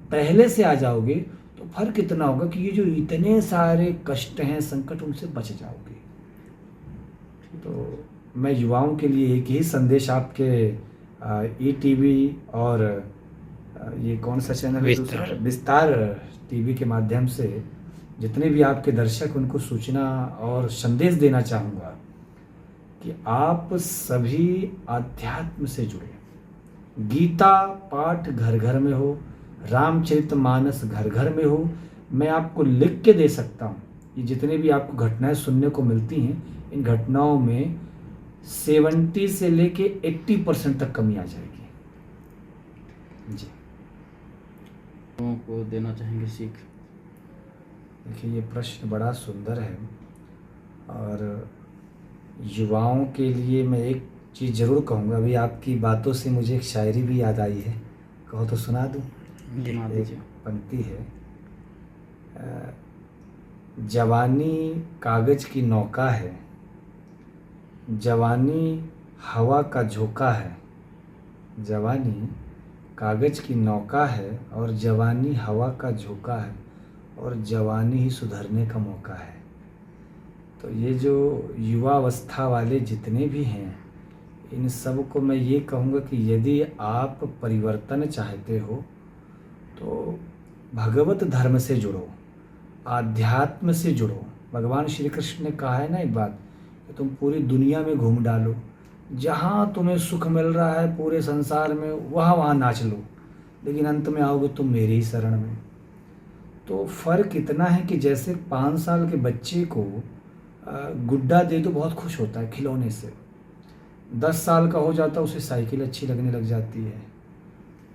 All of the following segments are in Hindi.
पहले से आ जाओगे तो फर्क इतना होगा कि ये जो इतने सारे कष्ट हैं, संकट, उनसे बच जाओगे। तो मैं युवाओं के लिए एक ही संदेश आपके ईटीवी और ये कौन सा चैनल है दूसरा, विस्तार टीवी के माध्यम से जितने भी आपके दर्शक, उनको सूचना और संदेश देना चाहूँगा कि आप सभी आध्यात्म से जुड़े। गीता पाठ घर घर में हो, रामचरितमानस घर घर में हो। मैं आपको लिख के दे सकता हूँ, ये जितने भी आपको घटनाएं सुनने को मिलती हैं, इन घटनाओं में 70 से लेके 80% तक कमी आ जाएगी जी। लोगों को देना चाहेंगे सीख? देखिए, ये प्रश्न बड़ा सुंदर है और युवाओं के लिए मैं एक चीज़ ज़रूर कहूँगा। अभी आपकी बातों से मुझे एक शायरी भी याद आई है, कहो तो सुना दूँ? एक पंक्ति है, जवानी कागज़ की नौका है, जवानी हवा का झोंका है। जवानी कागज़ की नौका है और जवानी हवा का झोंका है और जवानी ही सुधरने का मौका है। तो ये जो युवावस्था वाले जितने भी हैं, इन सब को मैं ये कहूँगा कि यदि आप परिवर्तन चाहते हो तो भगवत धर्म से जुड़ो, आध्यात्म से जुड़ो। भगवान श्री कृष्ण ने कहा है ना एक बात, कि तुम पूरी दुनिया में घूम डालो, जहाँ तुम्हें सुख मिल रहा है पूरे संसार में वहाँ नाच लो, लेकिन अंत में आओगे तुम मेरे ही शरण में। तो फ़र्क इतना है कि जैसे 5 साल के बच्चे को गुड्डा दे तो बहुत खुश होता है खिलौने से, 10 साल का हो जाता है उसे साइकिल अच्छी लगने लग जाती है,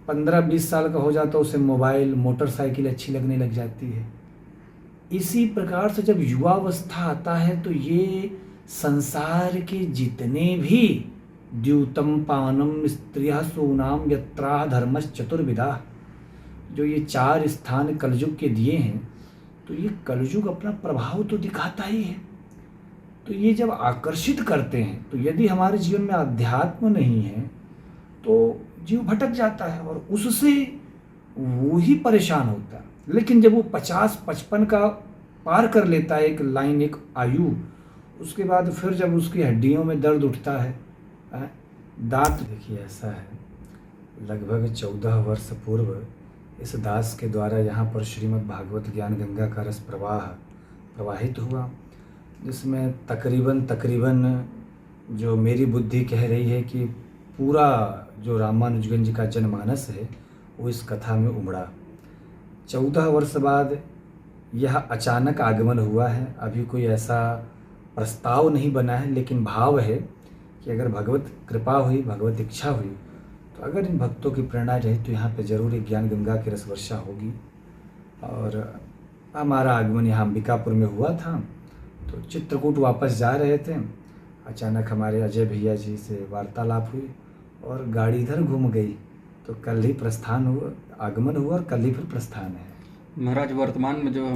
15-20 साल का हो जाता है उसे मोबाइल मोटरसाइकिल अच्छी लगने लग जाती है। इसी प्रकार से जब युवावस्था आता है तो ये संसार के जितने भी द्यूतम पानम स्त्रियः सूनाम यत्राः धर्मश्चतुर्विधा, जो ये 4 स्थान कलयुग के दिए हैं, तो ये कलयुग अपना प्रभाव तो दिखाता ही है। तो ये जब आकर्षित करते हैं, तो यदि हमारे जीवन में अध्यात्म नहीं है तो जीव भटक जाता है और उससे वो ही परेशान होता है। लेकिन जब वो 50-55 का पार कर लेता है, एक लाइन, एक आयु, उसके बाद फिर जब उसकी हड्डियों में दर्द उठता है, दांत, देखिए ऐसा है, लगभग 14 वर्ष पूर्व इस दास के द्वारा यहाँ पर श्रीमद् भागवत ज्ञान गंगा का रस प्रवाहित हुआ, जिसमें तकरीबन जो मेरी बुद्धि कह रही है कि पूरा जो रामानुजगंज का जनमानस है वो इस कथा में उमड़ा। 14 वर्ष बाद यह अचानक आगमन हुआ है। अभी कोई ऐसा प्रस्ताव नहीं बना है, लेकिन भाव है कि अगर भगवत कृपा हुई, भगवत इच्छा हुई, तो अगर इन भक्तों की प्रेरणा रही तो यहाँ पे ज़रूर एक ज्ञान गंगा की रस वर्षा होगी। और हमारा आगमन यहाँ अंबिकापुर में हुआ था, तो चित्रकूट वापस जा रहे थे, अचानक हमारे अजय भैया जी से वार्तालाप हुई और गाड़ी इधर घूम गई, तो कल ही प्रस्थान हुआ, आगमन हुआ और कल ही फिर प्रस्थान है। महाराज, वर्तमान में जो